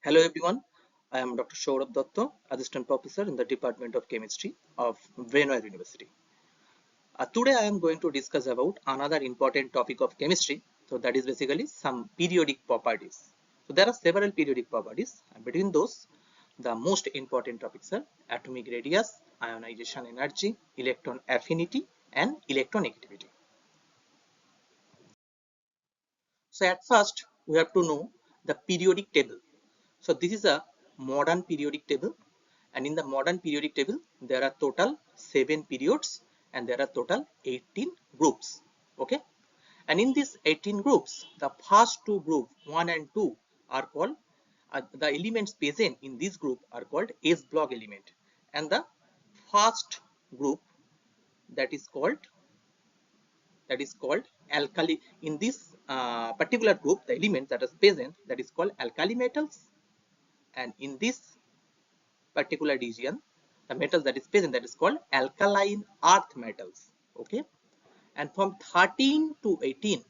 Hello everyone, I am Dr. Saurabh Datta, Assistant Professor in the Department of Chemistry of Brunel University. Today I am going to discuss about another important topic of chemistry. So that is basically some periodic properties. So there are several periodic properties, and between those, the most important topics are atomic radius, ionization energy, electron affinity, and electronegativity. So at first, we have to know the periodic table. So this is a modern periodic table, and in the modern periodic table there are total 7 periods and there are total 18 groups. Okay, and in these 18 groups the first two groups 1 and 2 are called the elements present in this group are called S block element, and the first group that is called alkali. In this particular group the element that is present that is called alkali metals, and in this particular region the metals that is present that is called alkaline earth metals. Okay, and from 13 to 18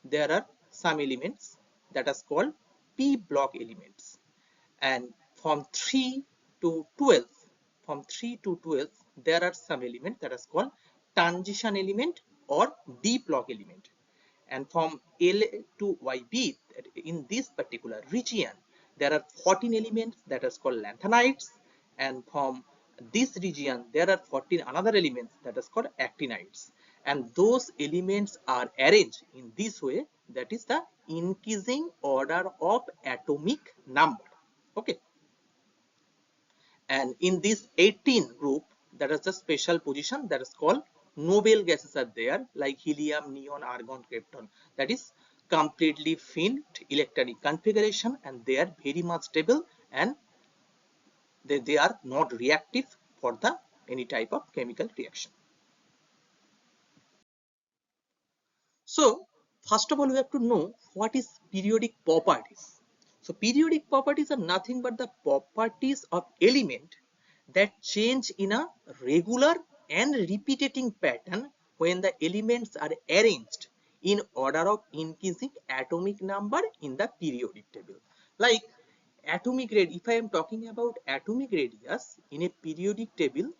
there are some elements that are called p block elements, and from 3 to 12 there are some elements that are called transition element or d block element, and from L to YB in this particular region there are 14 elements that are called lanthanides, and from this region there are 14 another elements that is called actinides, and those elements are arranged in this way, that is the increasing order of atomic number. Okay, and in this 18 group there is a special position that is called noble gases are there, like helium, neon, argon, krypton, that is completely filled electronic configuration, and they are very much stable, and they are not reactive for the any type of chemical reaction. So first of all we have to know what is periodic properties. So periodic properties are nothing but the properties of element that change in a regular and repeating pattern when the elements are arranged in order of increasing atomic number in the periodic table. Like atomic radius, if I am talking about atomic radius in a periodic table,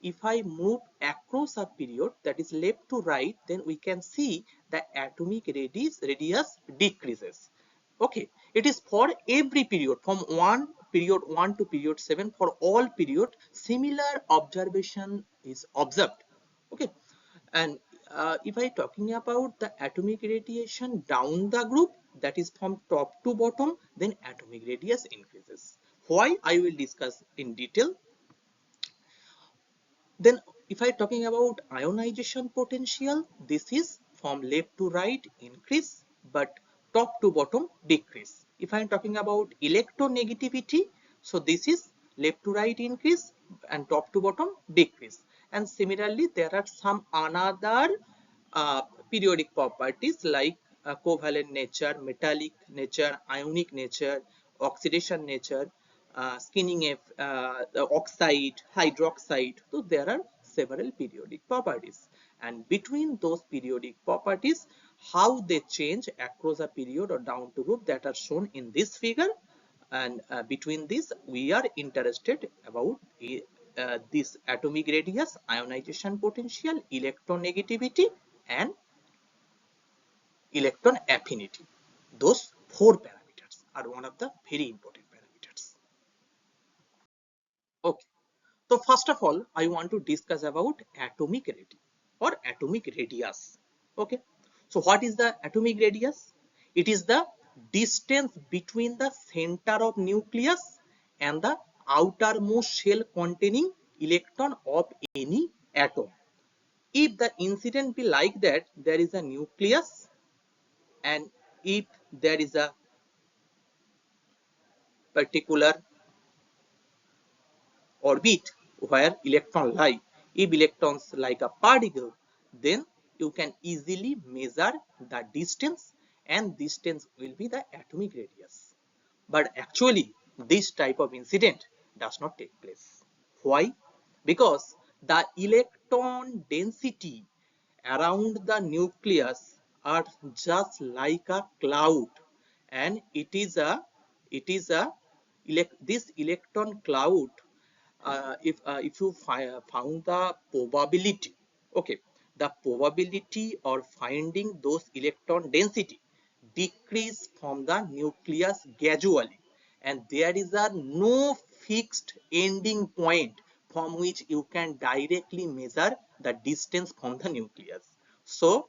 if I move across a period, that is left to right, then we can see the atomic radius decreases. Okay, it is for every period from period 1 to period 7. For all period similar observation is observed. Okay, and if I talking about the atomic radiation down the group, that is from top to bottom, then atomic radius increases. Why, I will discuss in detail. Then if I talking about ionization potential, this is from left to right increase, but top to bottom decrease. If I am talking about electronegativity, so this is left to right increase and top to bottom decrease. And similarly there are some another uh, periodic properties like covalent nature, metallic nature, ionic nature, oxidation nature, skinning of oxide, hydroxide. So there are several periodic properties, and between those periodic properties how they change across a period or down to group, that are shown in this figure, and between this we are interested about this atomic radius, ionization potential, electronegativity, and electron affinity. Those four parameters are one of the very important parameters. Okay, so first of all I want to discuss about atomic radius or atomic radius. Okay, so what is the atomic radius? It is the distance between the center of nucleus and the outermost shell containing electron of any atom. If the incident be like that, there is a nucleus, and if there is a particular orbit where electron lie, if electrons like a particle, then you can easily measure the distance, and distance will be the atomic radius. But actually this type of incident does not take place. Why? Because the electron density around the nucleus are just like a cloud, and it is a It is a this electron cloud. If you found the probability, okay, the probability of finding those electron density decrease from the nucleus gradually, and there is a no fixed ending point from which you can directly measure the distance from the nucleus. So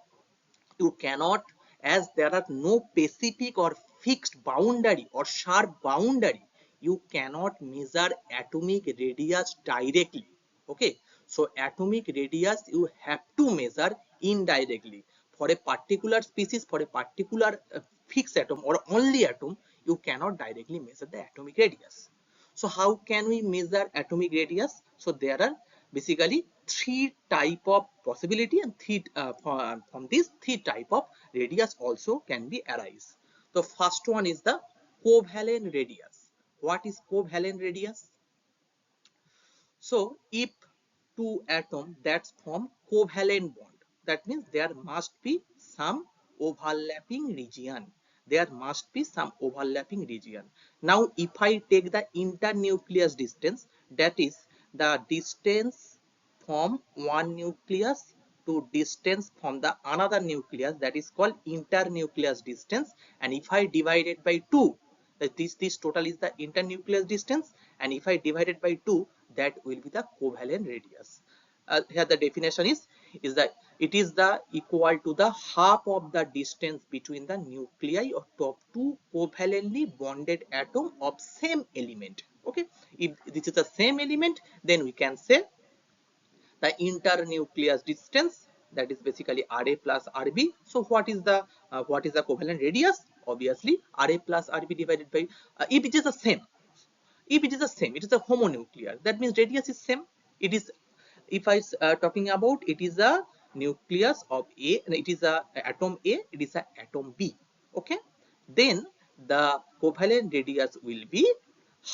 you cannot, as there are no specific or fixed boundary or sharp boundary, you cannot measure atomic radius directly. Okay, so atomic radius you have to measure indirectly. For a particular species, for a particular fixed atom or only atom, you cannot directly measure the atomic radius. So how can we measure atomic radius? So there are basically three type of possibility, and from these three type of radius also can be arise. The first one is the covalent radius. What is covalent radius? So if two atoms that form covalent bond, that means there must be some overlapping region. There must be some overlapping region. Now, if I take the internucleus distance, that is the distance from one nucleus to distance from the another nucleus, that is called internucleus distance. And if I divide it by 2, this total is the internucleus distance, and if I divide it by 2, that will be the covalent radius. Here the definition is that it is the equal to the half of the distance between the nuclei of two covalently bonded atom of same element. Okay, if this is the same element, then we can say the internucleus distance, that is basically Ra plus Rb. So what is the covalent radius? Obviously Ra plus Rb divided by if it is the same, it is a homonuclear, that means radius is same. It is, if I talking about, it is a nucleus of A, it is a atom A, it is a atom B. Okay, then the covalent radius will be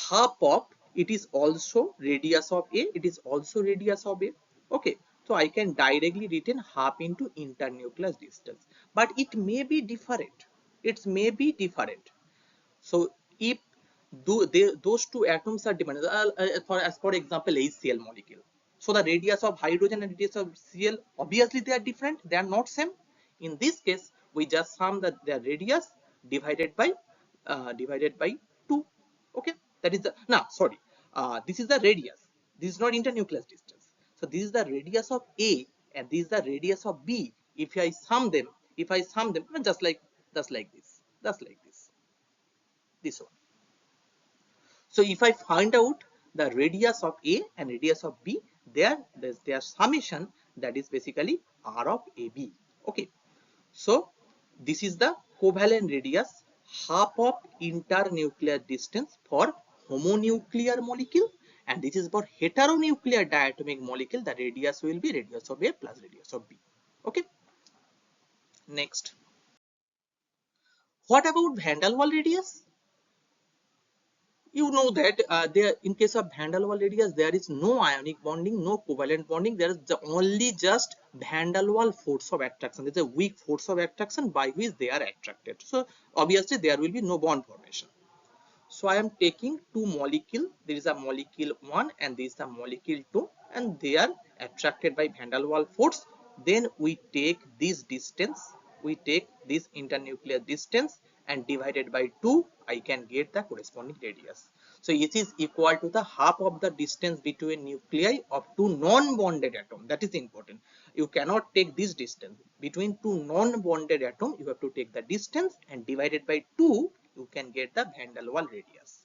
half of, it is also radius of A, it is also radius of A. Okay, so I can directly written half into internucleus distance, but it may be different, it may be different. So if those two atoms are dependent, as for example HCl molecule, so the radius of hydrogen and radius of Cl, obviously they are different, they are not same. In this case we just sum their radius divided by 2. Okay, that is the, now sorry, this is the radius, this is not internucleus distance. So this is the radius of A and this is the radius of B. If I sum them, just like this, this one. So if I find out the radius of A and radius of B, their summation, that is basically R of AB. Okay, so this is the covalent radius, half of internuclear distance for homonuclear molecule, and this is for heteronuclear diatomic molecule. The radius will be radius of A plus radius of B. Okay, next, what about van der Waals radius? You know that there, in case of van der Waals radius, there is no ionic bonding, no covalent bonding. There is only just van der Waals force of attraction. There is a weak force of attraction by which they are attracted. So obviously there will be no bond formation. So I am taking two molecule. There is a molecule 1 and there is a molecule 2, and they are attracted by van der Waals force. Then we take this distance, we take this internuclear distance and divided by 2, I can get the corresponding radius. So it is equal to the half of the distance between nuclei of two non-bonded atoms. That is important. You cannot take this distance between two non-bonded atoms. You have to take the distance and divided by 2, you can get the van der Waals radius.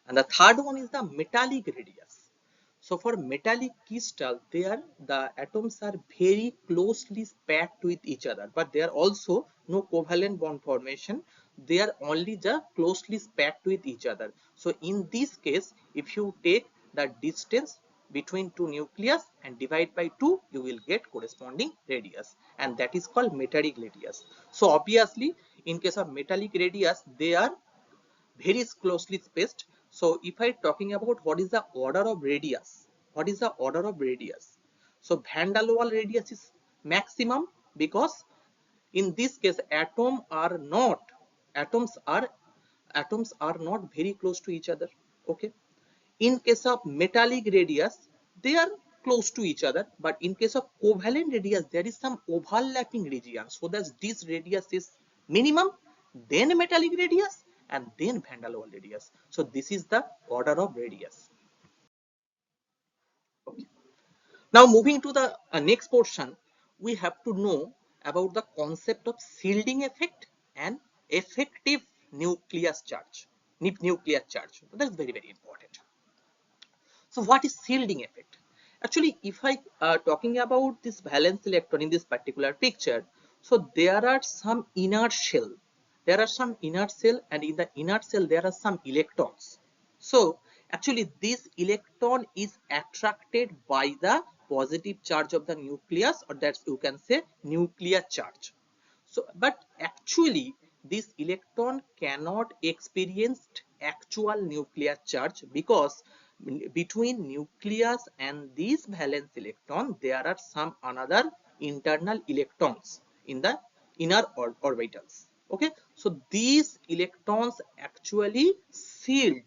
And the third one is the metallic radius. So for metallic crystal, there the atoms are very closely packed with each other, but there are also no covalent bond formation. They are only just closely packed with each other. So in this case, if you take the distance between two nucleus and divide by 2, you will get corresponding radius, and that is called metallic radius. So obviously in case of metallic radius, they are very closely spaced. So if I talking about what is the order of radius, so van der Waals radius is maximum, because in this case atoms are atoms are not very close to each other. Okay. In case of metallic radius, they are close to each other, but in case of covalent radius, there is some overlapping region. So that this radius is minimum, then metallic radius, and then van der Waals radius. So this is the order of radius. Okay. Now moving to the next portion, we have to know about the concept of shielding effect and effective nucleus charge. Nuclear charge. That's very, very important. So what is shielding effect? Actually, if I talking about this valence electron in this particular picture, so there are some inner shell. There are some inner shell, and in the inner shell there are some electrons. So actually this electron is attracted by the positive charge of the nucleus, or that's you can say nuclear charge. So, but actually this electron cannot experience actual nuclear charge, because between nucleus and this valence electron there are some another internal electrons in the inner orbitals. Okay, so these electrons actually shield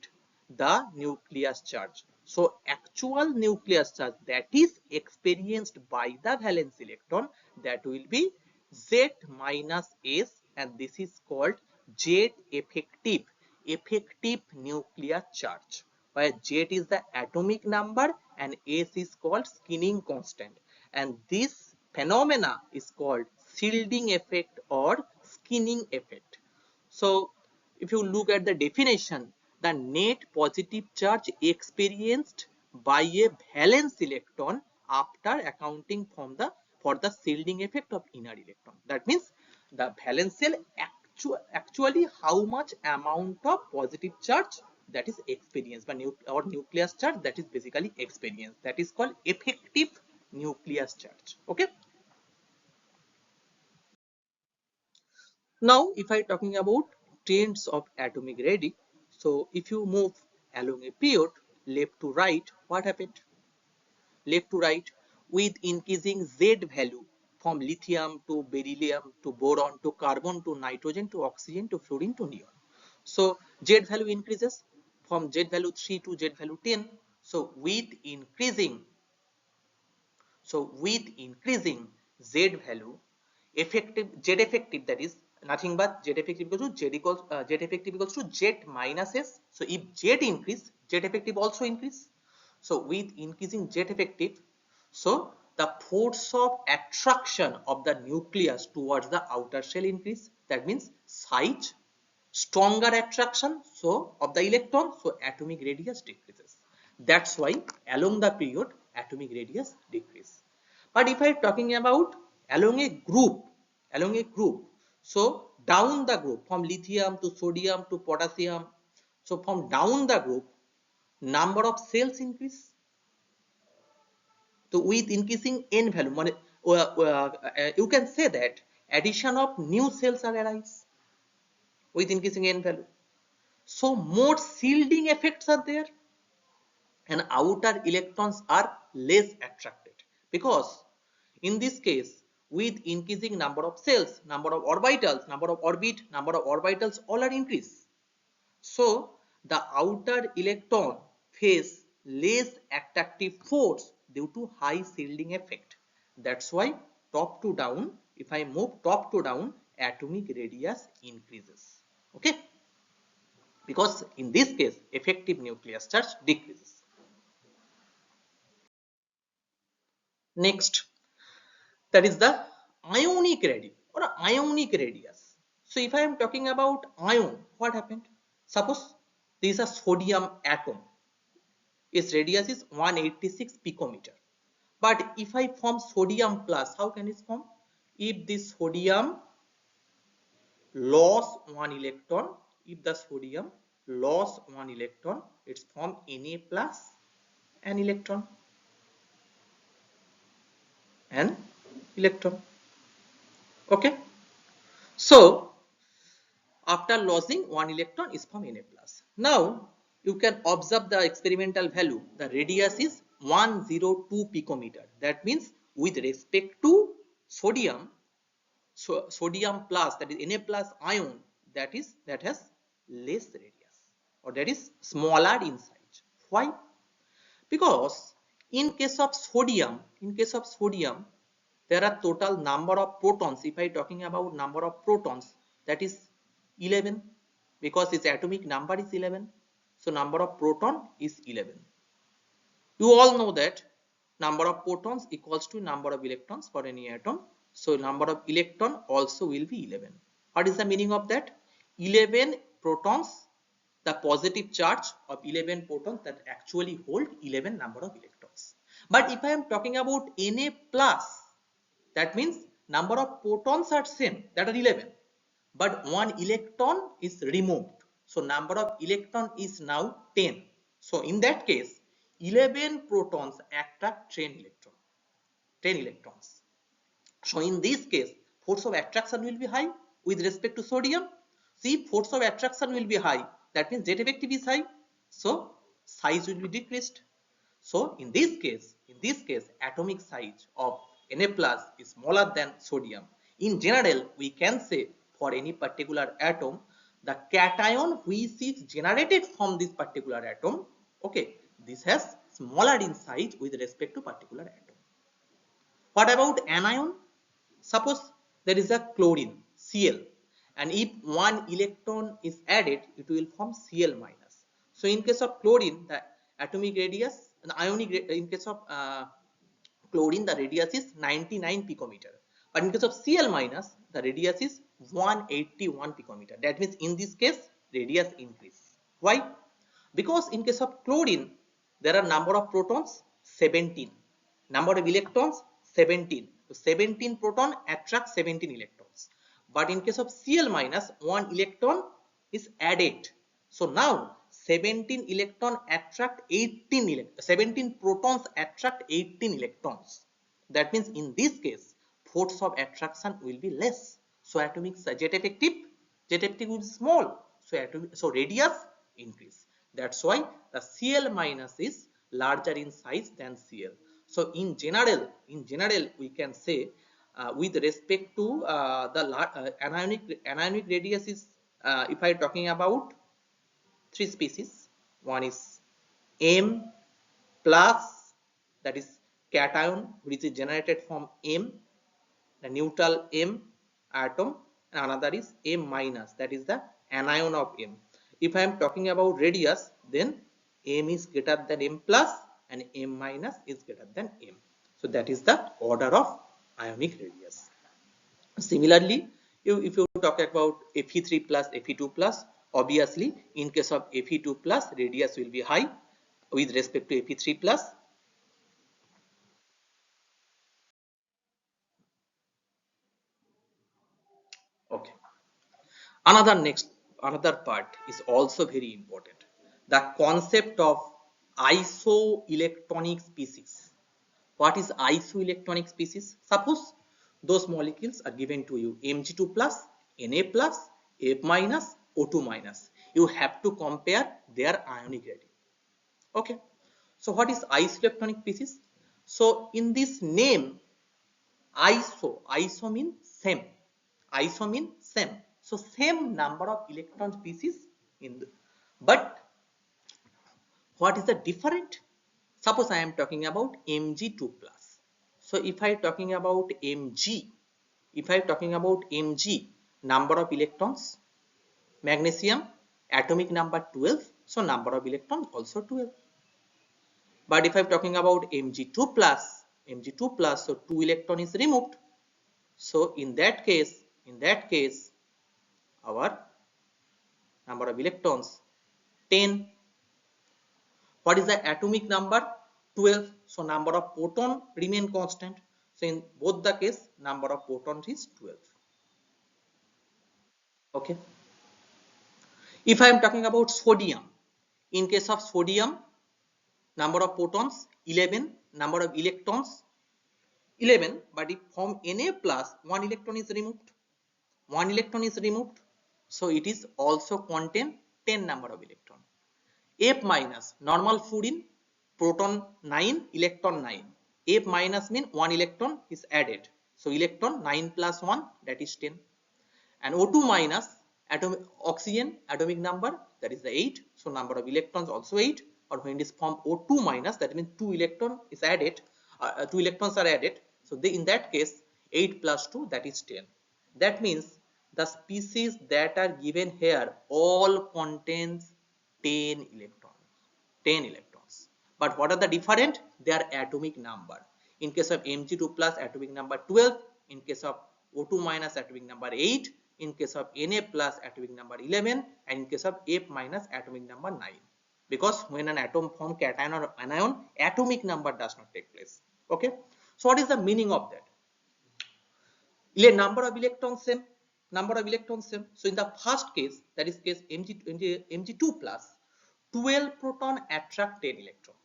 the nucleus charge. So actual nucleus charge that is experienced by the valence electron, that will be Z minus S, and this is called Z effective nuclear charge, where Z is the atomic number and S is called skinning constant, and this phenomena is called shielding effect or skinning effect. So if you look at the definition, the net positive charge experienced by a valence electron after accounting for the shielding effect of inner electron. That means the valence shell actually how much amount of positive charge that is experienced by nucleus charge, that is basically experienced. That is called effective nucleus charge. Okay. Now, if I talking about trends of atomic radii, so if you move along a period left to right, what happened? Left to right, with increasing Z value from lithium to beryllium to boron to carbon to nitrogen to oxygen to fluorine to neon. So Z value increases from Z value 3 to Z value 10. So with increasing Z value, Z effective, that is nothing but Z effective equals to Z effective equals to Z minus S. So if Z increase, Z effective also increase. So with increasing Z effective, so the force of attraction of the nucleus towards the outer shell increase. That means size, stronger attraction so of the electron, so atomic radius decreases. That's why along the period atomic radius decrease. But if I talking about along a group, so down the group from lithium to sodium to potassium, so from down the group number of cells increase. So with increasing n value, you can say that addition of new cells are arise with increasing n value. So more shielding effects are there, and outer electrons are less attracted, because in this case with increasing number of cells, number of orbitals, number of orbitals all are increased. So the outer electron face less attractive force due to high shielding effect. That's why top to down, if I move top to down, atomic radius increases. Okay, because in this case effective nucleus charge decreases. Next, that is the ionic radii or ionic radius. So if I am talking about ion, what happened? Suppose this is a sodium atom, its radius is 186 picometer. But if I form sodium plus, how can it form? If this sodium lost one electron, it's form Na plus an electron. Okay. So after losing one electron is from Na plus. Now you can observe the experimental value. The radius is 102 picometer. That means with respect to sodium, so sodium plus, that is Na plus ion, that has less radius, or that is smaller in size. Why? Because in case of sodium, there are total number of protons. If I talking about number of protons, that is 11, because its atomic number is 11. So number of proton is 11. You all know that number of protons equals to number of electrons for any atom. So number of electron also will be 11. What is the meaning of that? 11 protons, the positive charge of 11 protons that actually hold 11 number of electrons. But if I am talking about Na plus, that means number of protons are same, that are 11, but one electron is removed. So number of electron is now 10. So in that case, 11 protons attract 10 electrons. So in this case, force of attraction will be high with respect to sodium. See, force of attraction will be high. That means Z effective is high. So size will be decreased. So in this case, atomic size of Na plus is smaller than sodium. In general, we can say for any particular atom, the cation which is generated from this particular atom, okay, this has smaller in size with respect to particular atom. What about anion? Suppose there is a chlorine, Cl, and if one electron is added, it will form Cl minus. So in case of chlorine, the atomic radius, the ionic, in case of chlorine, the radius is 99 picometer. But in case of Cl minus, the radius is 181 picometer. That means in this case, radius increase. Why? Because in case of chlorine, there are number of protons 17, number of electrons 17. So 17 proton attracts 17 electrons. But in case of Cl minus, one electron is added. So now 17 electron attract 17 protons attract 18 electrons. That means in this case, force of attraction will be less. So atomic jet effective will be small. So radius increase. That's why the Cl minus is larger in size than Cl. So in general, we can say with respect to the anionic radius is, if I talking about three species, one is M plus, that is cation which is generated from M, the neutral M atom, and another is M minus, that is the anion of M. If I am talking about radius, then M is greater than M plus and M minus is greater than M. So that is the order of ionic radius. Similarly, if you talk about Fe3 plus, Fe2 plus, obviously in case of Fe2 plus, radius will be high with respect to Fe3 plus. Okay. Another part is also very important. The concept of isoelectronic species. What is isoelectronic species? Suppose those molecules are given to you, Mg2 plus, Na plus, F minus, O2 minus. You have to compare their ionic gradient. Okay. So what is isoelectronic species? So in this name, iso means same. Iso means same. So same number of electron species in the, but what is the different? Suppose I am talking about Mg2 plus. So if I talking about Mg, number of electrons, magnesium, atomic number 12, so number of electrons also 12. But if I am talking about Mg2 plus, so 2 electron is removed. So in that case, our number of electrons 10. What is the atomic number? 12. So number of proton remain constant. So in both the case, number of protons is 12. Okay. If I am talking about sodium, in case of sodium, number of protons 11, number of electrons 11, but if from Na plus, one electron is removed. So it is also contain 10 number of electron. F minus, normal fluorine, proton 9, electron 9. F minus means 1 electron is added. So electron 9 plus 1, that is 10. And O2 minus, Oxygen atomic number, that is the 8, so number of electrons also 8. Or when it is formed O2 minus, that means 2 electron is added, 2 electrons are added, so in that case 8 plus 2, that is 10. That means the species that are given here all contains 10 electrons. 10 electrons. But what are the different? Their atomic number. In case of Mg2 plus, atomic number 12. In case of O2 minus, atomic number 8. In case of Na plus, atomic number 11. And in case of F minus, atomic number 9. Because when an atom forms cation or anion, atomic number does not take place. Okay. So what is the meaning of that? Number of electrons same. Number of electrons same. So in the first case, that is case Mg2 plus, 12 proton attract 10 electron.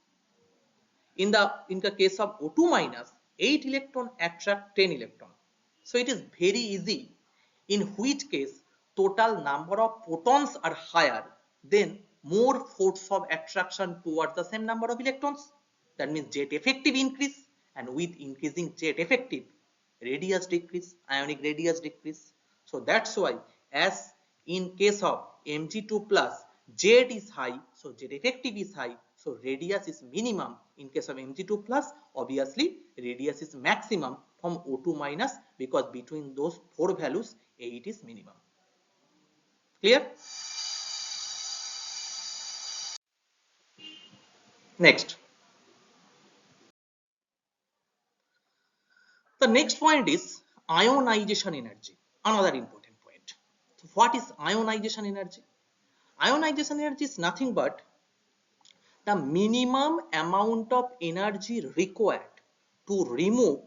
In the case of O2 minus, 8 electron attract 10 electron. So it is very easy, in which case total number of protons are higher, then more force of attraction towards the same number of electrons. That means jet effective increase, and with increasing jet effective, radius decrease, ionic radius decrease. So that's why, as in case of Mg2 plus, jet is high, so jet effective is high, so radius is minimum. In case of Mg2 plus, obviously radius is maximum from O2 minus, because between those 4 values 8 is minimum. Clear? Next. The next point is ionization energy. Another important point. So what is ionization energy? Ionization energy is nothing but the minimum amount of energy required to remove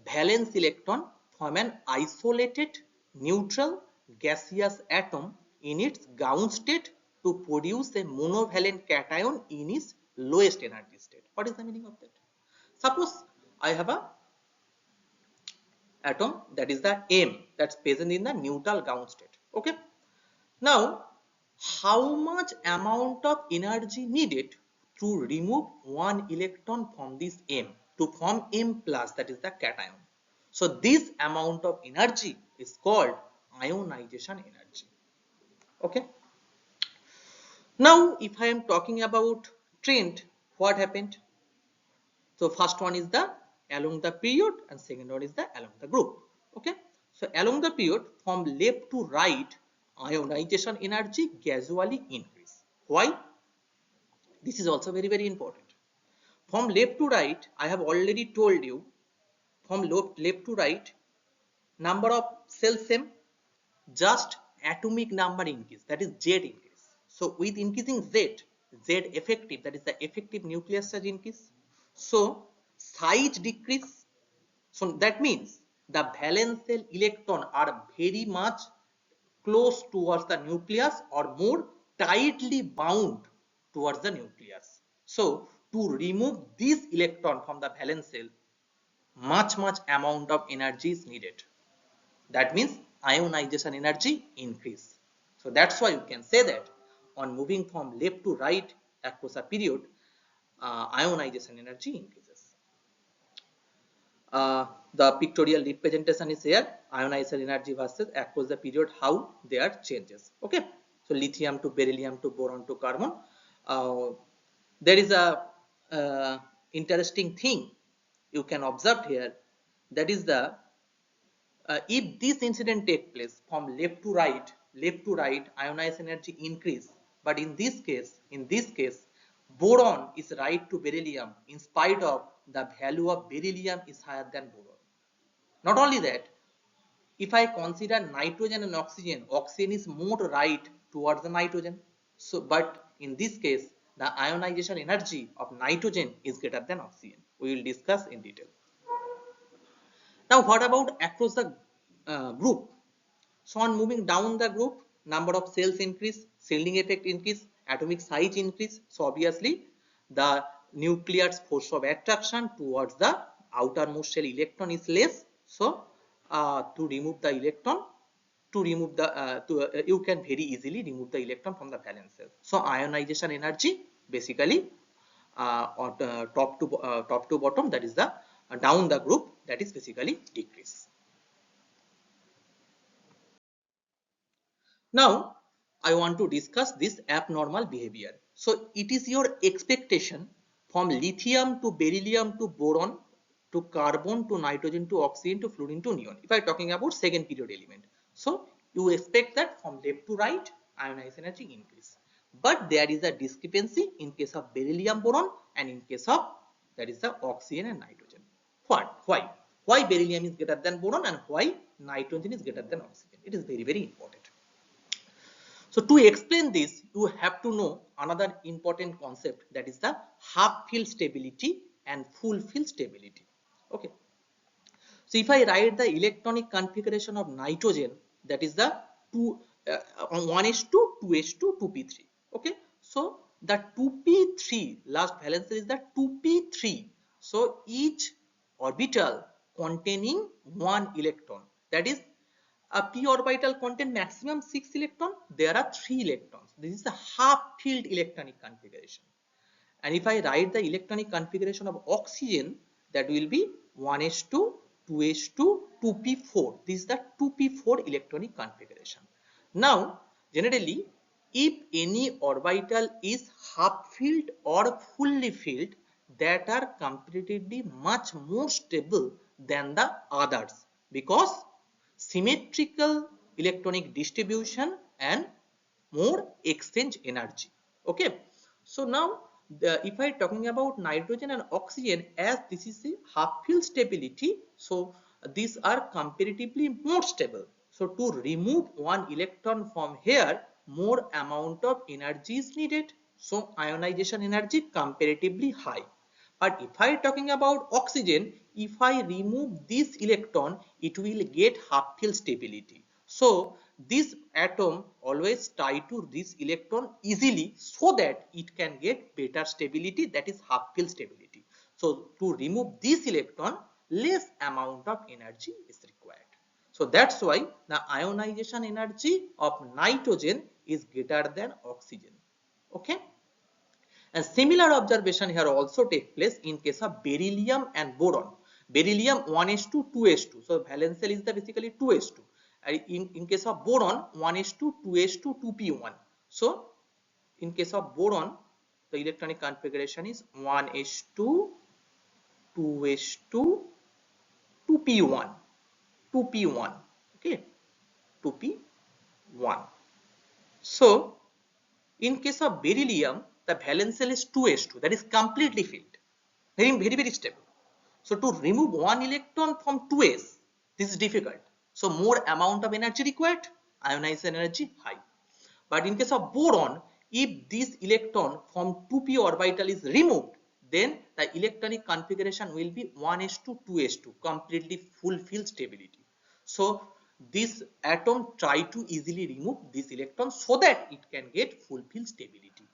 valence electron from an isolated neutral gaseous atom in its ground state to produce a monovalent cation in its lowest energy state. What is the meaning of that? Suppose I have a atom, that is the M, that's present in the neutral ground state. Okay. Now, how much amount of energy needed to remove one electron from this M to form M plus, that is the cation? So this amount of energy is called ionization energy. Okay. Now, if I am talking about trend, what happened? So first one is the along the period, and second one is the along the group. Okay. So along the period, from left to right, ionization energy gradually increase. Why? This is also very important. From left to right, I have already told you, from left to right, number of cells same, just atomic number increase, that is Z increase. So with increasing Z effective, that is the effective nuclear charge increase. So size decrease. So that means the valence shell electron are very much close towards the nucleus, or more tightly bound towards the nucleus. So to remove this electron from the valence shell, much amount of energy is needed. That means ionization energy increase. So that's why you can say that on moving from left to right across a period, ionization energy increases. The pictorial representation is here, ionization energy versus across the period, how they are changes. Okay, so lithium to beryllium to boron to carbon. There is a interesting thing you can observe here, that is the if this incident take place from left to right, ionization energy increase. But in this case, boron is right to beryllium, in spite of the value of beryllium is higher than boron. Not only that, if I consider nitrogen and oxygen, oxygen is more right towards the nitrogen. So, but in this case, the ionization energy of nitrogen is greater than oxygen. We will discuss in detail. Now, what about across the group? So on moving down the group, number of cells increase, shielding effect increase, atomic size increase. So obviously the nuclear force of attraction towards the outermost shell electron is less. So to remove the electron, you can very easily remove the electron from the valence shell. So ionization energy basically on top to bottom, that is the down the group, that is basically decrease. Now, I want to discuss this abnormal behavior. So, it is your expectation from lithium to beryllium to boron to carbon to nitrogen to oxygen to fluorine to neon. If I am talking about second period element. So, you expect that from left to right ionized energy increase. But there is a discrepancy in case of beryllium boron and in case of that is the oxygen and nitrogen. What? Why? Why beryllium is greater than boron and why nitrogen is greater than oxygen? It is very, very important. So to explain this, you have to know another important concept, that is the half field stability and full field stability. Okay. So if I write the electronic configuration of nitrogen, that is the 1s2, 2s2, 2p3. Okay. So the 2p3 last valence is the 2p3. So each orbital containing one electron, that is a p orbital contain maximum 6 electrons. There are 3 electrons. This is the half filled electronic configuration. And if I write the electronic configuration of oxygen, that will be 1s2, 2s2, 2p4. This is the 2p4 electronic configuration. Now, generally, if any orbital is half filled or fully filled, that are comparatively much more stable than the others, because symmetrical electronic distribution and more exchange energy. Okay. So now if I talking about nitrogen and oxygen, as this is a half field stability, so these are comparatively more stable. So to remove one electron from here, more amount of energy is needed. So ionization energy comparatively high. But if I talking about oxygen, if I remove this electron, it will get half field stability. So this atom always tie to this electron easily so that it can get better stability, that is half field stability. So to remove this electron, less amount of energy is required. So that's why the ionization energy of nitrogen is greater than oxygen. Okay. And similar observation here also take place in case of beryllium and boron. Beryllium 1s2, 2s2. So valence is the basically 2s2. In case of boron 1s2, 2s2, 2p1. So in case of boron, the electronic configuration is 1s2, 2s2, 2p1. 2p1. Okay. 2p1. So in case of beryllium, the valence shell is 2s2, that is completely filled, very stable. So to remove one electron from 2s, this is difficult. So more amount of energy required, ionization energy high. But in case of boron, if this electron from 2p orbital is removed, then the electronic configuration will be 1s2, 2s2, completely fulfill stability. So this atom try to easily remove this electron so that it can get fulfill stability.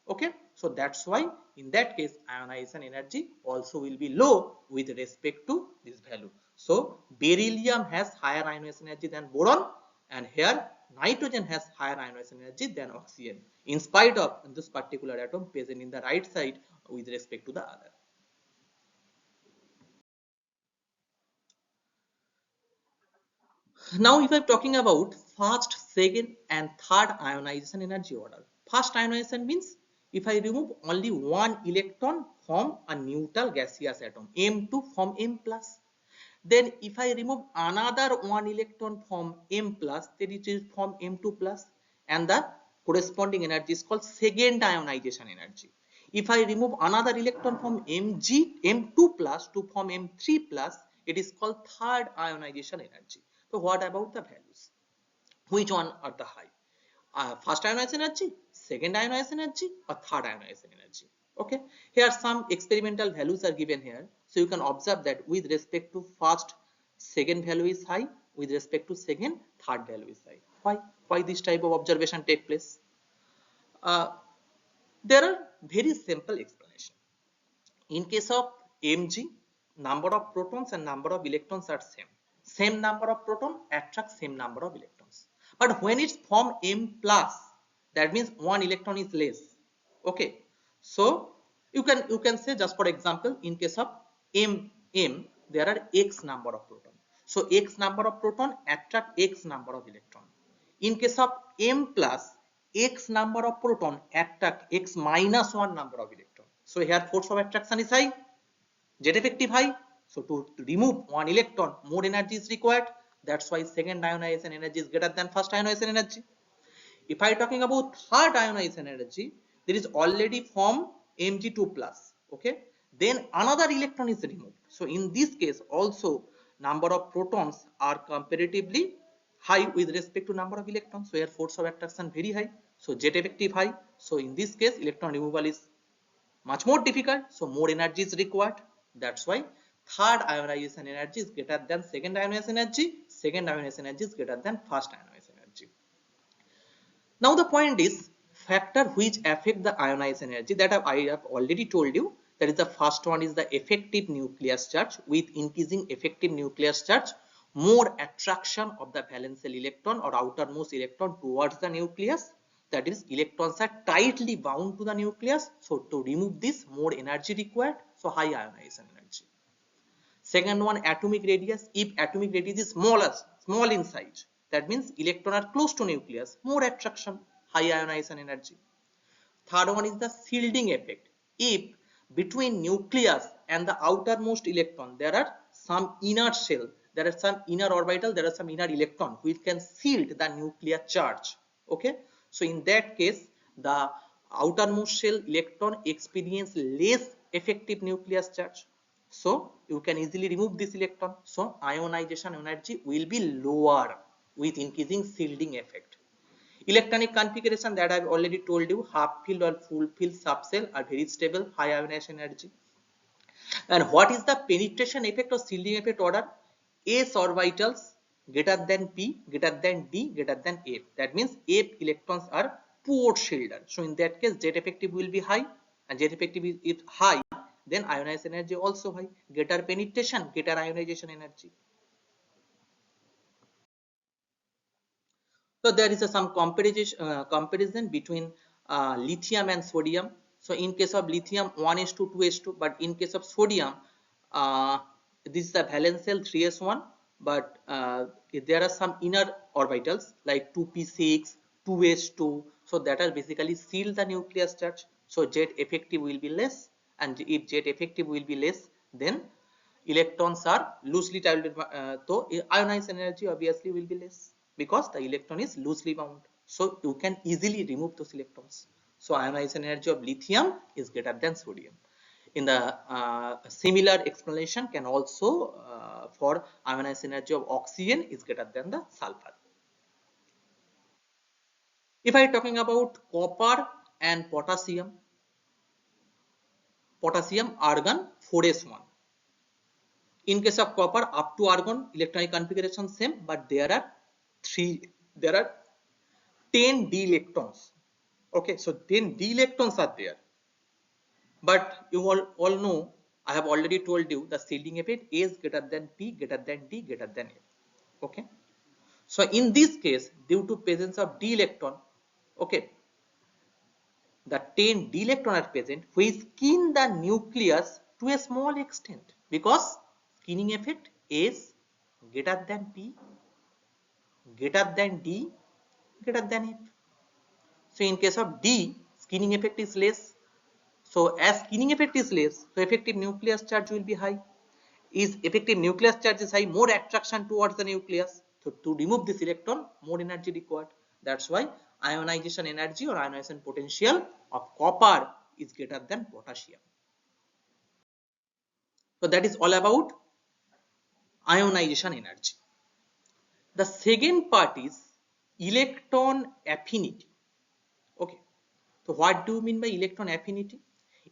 Okay, so that's why in that case ionization energy also will be low with respect to this value. So beryllium has higher ionization energy than boron, and here nitrogen has higher ionization energy than oxygen, in spite of this particular atom present in the right side with respect to the other. Now if I'm talking about first, second and third ionization energy order. First ionization means if I remove only one electron from a neutral gaseous atom, M2 from M plus. Then if I remove another one electron from M plus, then it is from M2 plus, and the corresponding energy is called second ionization energy. If I remove another electron from M2 plus to form M3 plus, it is called third ionization energy. So what about the values? Which one are the high? First ionization energy, second ionization energy, or third ionization energy? Okay, here some experimental values are given here. So you can observe that with respect to first, second value is high, with respect to second, third value is high. Why this type of observation take place? There are very simple explanation. In case of Mg, number of protons and number of electrons are same. Same number of proton attracts same number of electrons. But when it's form M plus, that means one electron is less. Okay. So you can say, just for example, in case of M, there are X number of proton. So X number of proton attract X number of electron. In case of M plus, x number of proton attract x minus 1 number of electron. So here force of attraction is high, jet effective high. So to remove one electron, more energy is required. That's why second ionization energy is greater than first ionization energy. If I talking about third ionization energy, there is already form Mg2 plus. Okay, then another electron is removed. So in this case also number of protons are comparatively high with respect to number of electrons. So here force of attraction very high. So jet effective high. So in this case electron removal is much more difficult. So more energy is required. That's why third ionization energy is greater than second ionization energy. Second ionization energy is greater than first ionization energy. Now the point is factor which affect the ionization energy that I have already told you. That is the first one is the effective nucleus charge. With increasing effective nucleus charge, more attraction of the valence shell electron or outermost electron towards the nucleus. That is, electrons are tightly bound to the nucleus. So to remove this, more energy required. So high ionization energy. Second one, atomic radius. If atomic radius is small in size, that means electrons are close to nucleus, more attraction, high ionization energy. Third one is the shielding effect. If between nucleus and the outermost electron there are some inner shell, there are some inner orbital, there are some inner electron which can shield the nuclear charge. Okay, so in that case the outermost shell electron experience less effective nucleus charge. So you can easily remove this electron. So ionization energy will be lower with increasing shielding effect. Electronic configuration that I've already told you, half filled or full filled subshell are very stable, high ionization energy. And what is the penetration effect or shielding effect order? S orbitals greater than P, greater than D, greater than F. That means F electrons are poor shielder. So in that case, jet effective will be high, and jet effective is high, then ionization energy also high. Greater penetration, greater ionization energy. So there is some comparison between lithium and sodium. So in case of lithium 1s2 2s2, but in case of sodium this is the valence shell 3s1, but there are some inner orbitals like 2p6 2s2, so that are basically seal the nucleus charge. So jet effective will be less, and if jet effective will be less, then electrons are loosely tied, so ionization energy obviously will be less because the electron is loosely bound. So you can easily remove those electrons. So ionization energy of lithium is greater than sodium. In the similar explanation can also for ionization energy of oxygen is greater than the sulfur. If I am talking about copper and potassium argon 4s1. In case of copper, up to argon electronic configuration same, but there are 10 d electrons. Okay, so 10 d electrons are there, but you all know, I have already told you the shielding effect is greater than P, greater than D, greater than F. Okay, so in this case, due to presence of d electron, okay, the 10 d electron are present which skin the nucleus to a small extent, because skinning effect is greater than P, greater than D, greater than F. So in case of D, skinning effect is less. So as skinning effect is less, so effective nucleus charge will be high. Is effective nucleus charge is high, more attraction towards the nucleus. So to remove this electron, more energy required. That's why ionization energy or ionization potential of copper is greater than potassium. So that is all about ionization energy. The second part is electron affinity. Okay, so what do you mean by electron affinity?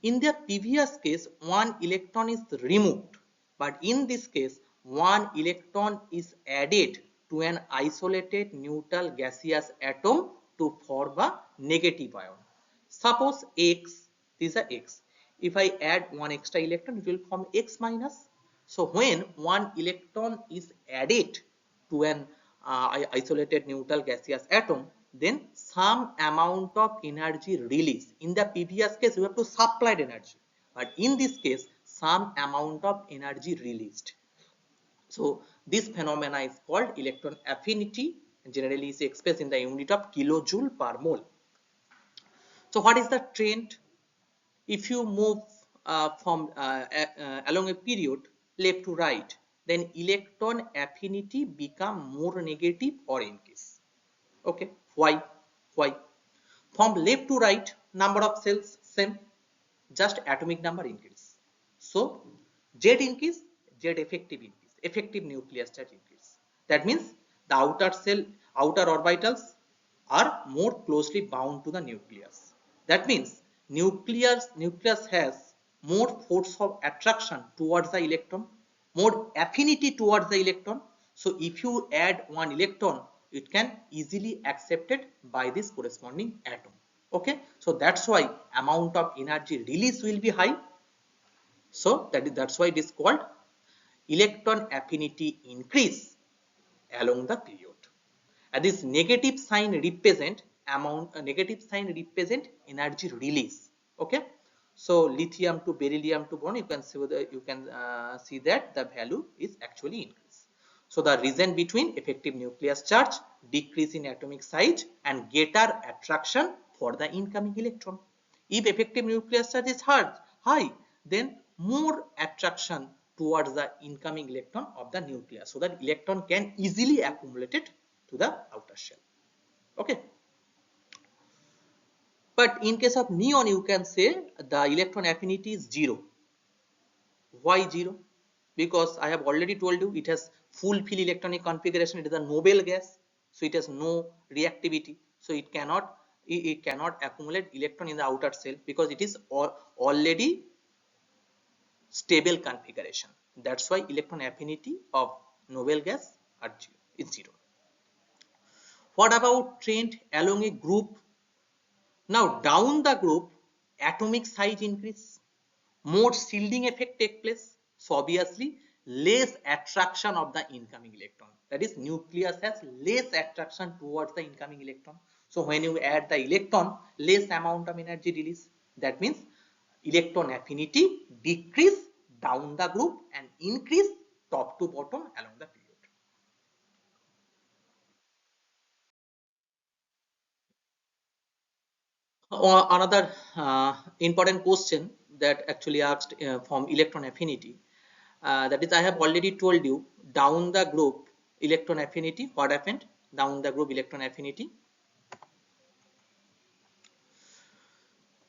In the previous case, one electron is removed, but in this case, one electron is added to an isolated neutral gaseous atom to form a negative ion. Suppose X, these are X. If I add one extra electron, it will form X minus. So when one electron is added to an isolated neutral gaseous atom, then some amount of energy release. In the previous case, we have to supply energy, but in this case, some amount of energy released. So this phenomena is called electron affinity, generally is expressed in the unit of kilojoule per mole. So what is the trend? If you move along a period left to right, then electron affinity become more negative or increase. Okay, why? Why? From left to right, number of cells same, just atomic number increase. So Z increase, Z effective increase, effective nuclear charge increase. That means the outer cell, outer orbitals are more closely bound to the nucleus. That means nucleus has more force of attraction towards the electron, more affinity towards the electron. So if you add one electron, it can easily accepted by this corresponding atom. Okay, so that's why amount of energy release will be high. So that's why it is called electron affinity increase along the period. And this negative sign represent negative sign represent energy release. Okay, so lithium to beryllium to boron, you can see that the value is actually increased. So the reason between effective nucleus charge, decrease in atomic size, and greater attraction for the incoming electron. If effective nucleus charge is high, then more attraction towards the incoming electron of the nucleus, so that electron can easily accumulate it to the outer shell. Okay, but in case of neon, you can say the electron affinity is 0. Why 0? Because I have already told you it has full field electronic configuration. It is a noble gas, so it has no reactivity, so it cannot accumulate electron in the outer shell because it is already stable configuration. That's why electron affinity of noble gas is 0. What about trend along a group? Now down the group, atomic size increase, more shielding effect take place. So obviously less attraction of the incoming electron. That is, nucleus has less attraction towards the incoming electron. So when you add the electron, less amount of energy release. That means electron affinity decrease down the group and increase top to bottom along the period. Another important question that actually asked from electron affinity, that is, I have already told you down the group electron affinity. What happened down the group electron affinity?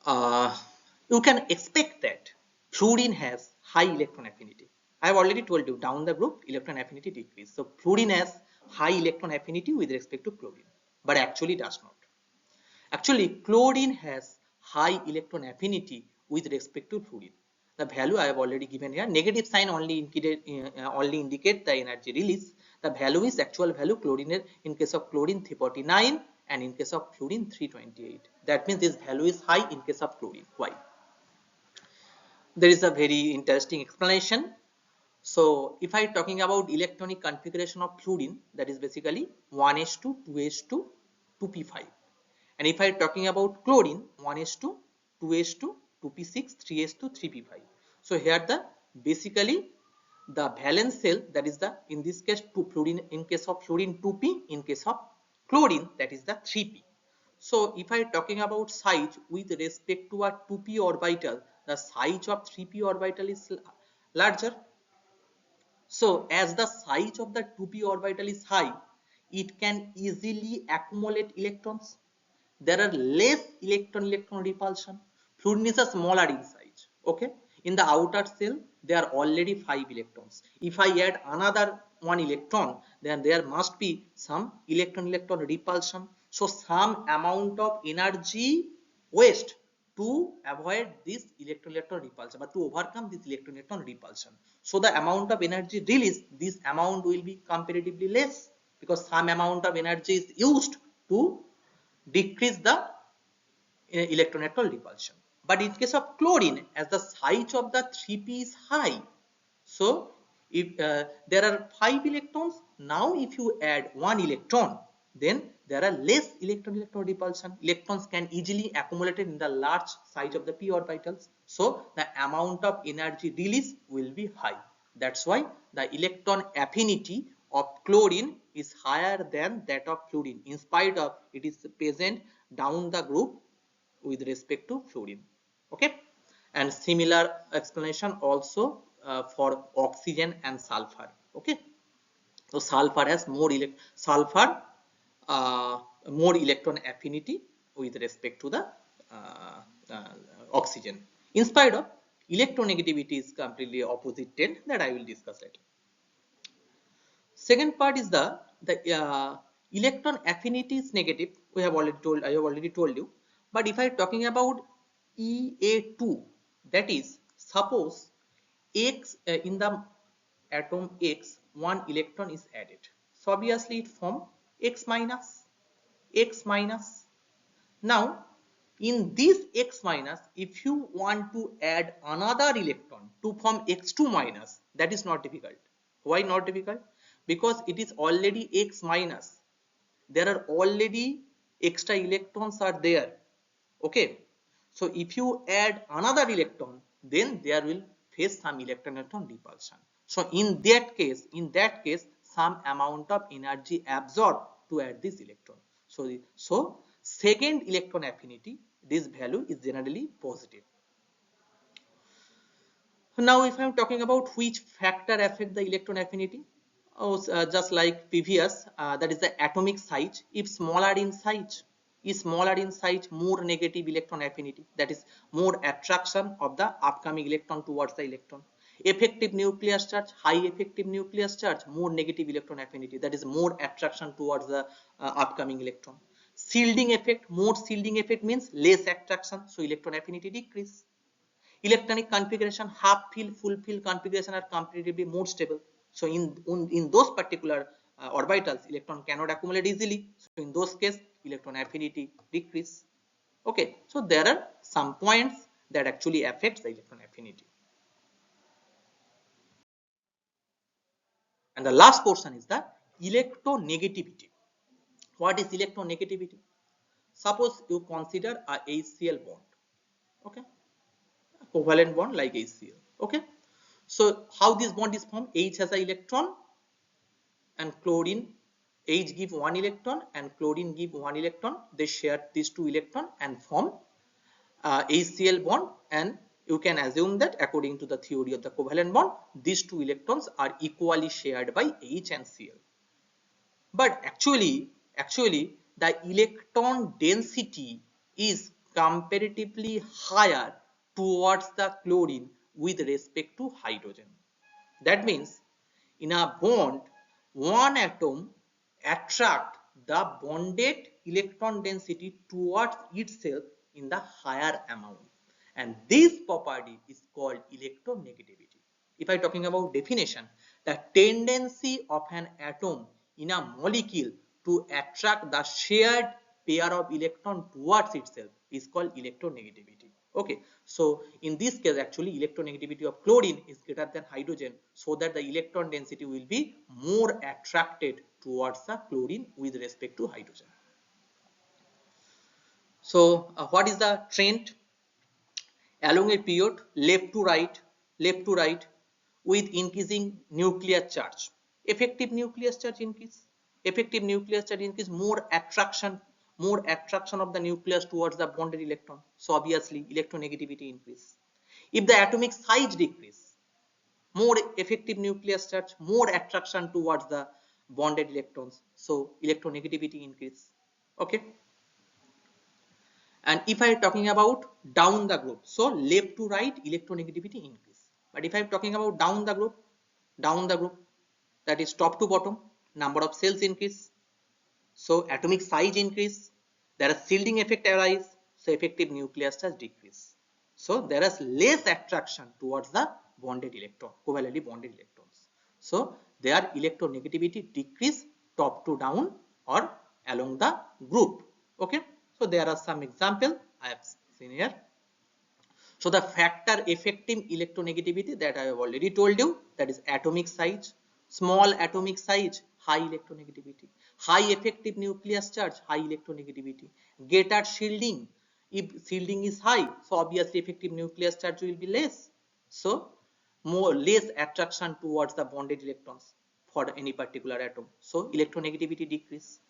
uh, you can expect that fluorine has high electron affinity. I have already told you down the group electron affinity decrease. So fluorine has high electron affinity with respect to chlorine, but actually does not. Actually, chlorine has high electron affinity with respect to fluorine. The value I have already given here. Negative sign only indicate the energy release. The value is actual value. Chlorine, in case of chlorine 349 and in case of fluorine 328. That means this value is high in case of chlorine. Why? There is a very interesting explanation. So if I talking about electronic configuration of fluorine, that is basically 1s2, 2s2, 2p5. And if I am talking about chlorine, 1s2, 2s2, 2p6, 3s2, 3p5. So here the basically the valence cell, that is the, in this case, fluorine, in case of fluorine 2p, in case of chlorine that is the 3p. So if I am talking about size with respect to a 2p orbital, the size of 3p orbital is larger. So as the size of the 2p orbital is high, it can easily accumulate electrons. There are less electron repulsion. Fluorine is a smaller in size. Okay, in the outer shell there are already 5 electrons. If I add another 1 electron, then there must be some electron repulsion. So some amount of energy waste to avoid this electron repulsion, but to overcome this electron repulsion. So the amount of energy released, this amount will be comparatively less, because some amount of energy is used to decrease the electron repulsion. But in case of chlorine, as the size of the 3p is high, so if there are 5 electrons, now if you add 1 electron, then there are less electron repulsion. Electrons can easily accumulate in the large size of the p orbitals. So the amount of energy release will be high. That's why the electron affinity of chlorine is higher than that of fluorine, in spite of it is present down the group with respect to fluorine. Okay, and similar explanation also for oxygen and sulfur. Okay, so sulfur has uh, more electron affinity with respect to the uh, uh, oxygen, in spite of electronegativity is completely opposite trend that I will discuss later. Second part is the electron affinity is negative. We have already told. I have already told you. But if I am talking about EA2, that is, suppose X in the atom X, one electron is added. So obviously it form X minus, X minus. Now, in this X minus, if you want to add another electron to form X2 minus, that is not difficult. Why not difficult? Because it is already X minus. There are already extra electrons are there. Okay. So if you add another electron, then there will face some electron-electron repulsion. So in that case, some amount of energy absorbed to add this electron. So second electron affinity, this value is generally positive. Now, if I am talking about which factor affect the electron affinity, just like previous, that is the atomic size. If smaller in size, more negative electron affinity. That is more attraction of the upcoming electron towards the electron. Effective nuclear charge, high effective nuclear charge, more negative electron affinity. That is more attraction towards the upcoming electron. Shielding effect, more shielding effect means less attraction, so electron affinity decrease. Electronic configuration, half fill, full fill configuration are comparatively more stable. So in those particular orbitals, electron cannot accumulate easily. So in those cases, electron affinity decrease. Okay, so there are some points that actually affect the electron affinity. And the last portion is the electronegativity. What is electronegativity? Suppose you consider a HCl bond. Okay, covalent bond like HCl. Okay, so how this bond is formed? H has an electron and chlorine. H give one electron and chlorine give one electron. They share these two electrons and form HCl bond, and you can assume that according to the theory of the covalent bond, these two electrons are equally shared by H and Cl. But actually the electron density is comparatively higher towards the chlorine with respect to hydrogen. That means in a bond, one atom attract the bonded electron density towards itself in the higher amount, and this property is called electronegativity. If I am talking about definition, the tendency of an atom in a molecule to attract the shared pair of electron towards itself is called electronegativity. Okay, so in this case actually electronegativity of chlorine is greater than hydrogen, so that the electron density will be more attracted towards the chlorine with respect to hydrogen. So what is the trend? Along a period, left to right, with increasing nuclear charge, effective nuclear charge increase, more attraction of the nucleus towards the bonded electron, so obviously electronegativity increase. If the atomic size decrease, more effective nuclear charge, more attraction towards the bonded electrons, so electronegativity increase. Okay, and if I am talking about down the group, so left to right electronegativity increase. But if I am talking about down the group, that is top to bottom, number of cells increase, so atomic size increase, there is shielding effect arise, so effective nuclear charge decrease. So there is less attraction towards the bonded electron, covalently bonded electrons. So their electronegativity decrease top to down or along the group. Okay, so there are some examples I have seen here. So the factor affecting electronegativity that I have already told you, that is atomic size, small atomic size, high electronegativity, high effective nucleus charge, high electronegativity, greater shielding. If shielding is high, so obviously effective nucleus charge will be less. So less attraction towards the bonded electrons. for any particular atom. So electronegativity decrease.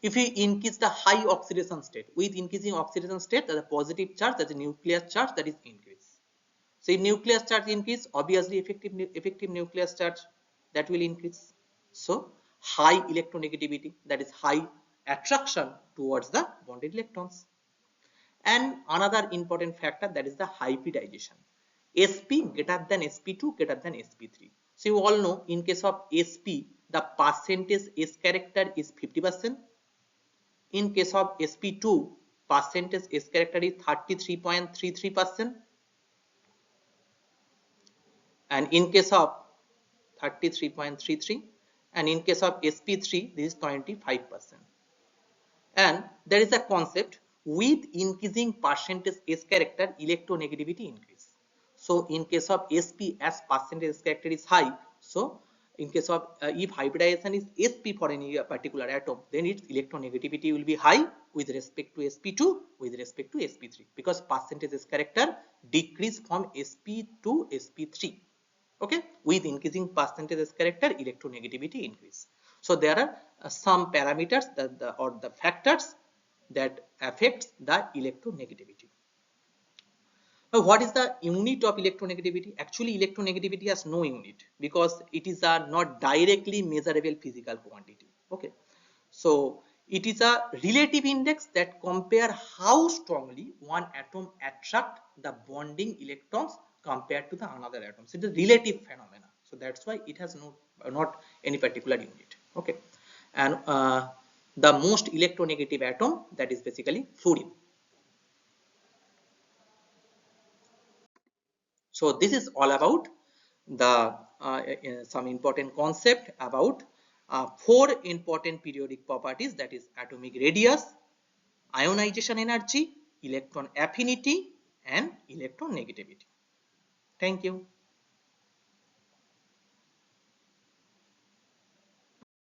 If we increase the high oxidation state, with increasing oxidation state, the positive charge, that is nucleus charge, that is increase. So if nucleus charge increase, obviously effective nucleus charge that will increase. So high electronegativity, that is high attraction towards the bonded electrons. And another important factor, that is the hybridization. Sp greater than sp2 greater than sp3. So you all know, in case of sp, the percentage s character is 50%. In case of sp2, percentage s character is 33.33%. And in case of 33.33, and in case of sp3, this is 25%. And there is a concept, with increasing percentage s character, electronegativity increase. So in case of sp, as percentage s character is high, so in case of if hybridization is sp for any particular atom, then its electronegativity will be high with respect to sp2, with respect to sp3, because percentage s character decrease from sp to sp3. Okay, with increasing percentage s character, electronegativity increase. So there are some parameters that or the factors that affects the electronegativity. Now, what is the unit of electronegativity? Actually, electronegativity has no unit, because it is a not directly measurable physical quantity. Okay, so it is a relative index that compare how strongly one atom attract the bonding electrons compared to the another atom. So it is a relative phenomena. So that's why it has no not any particular unit. Okay, and the most electronegative atom, that is basically fluorine. So this is all about the some important concept about four important periodic properties, that is atomic radius, ionization energy, electron affinity, and electronegativity. Thank you.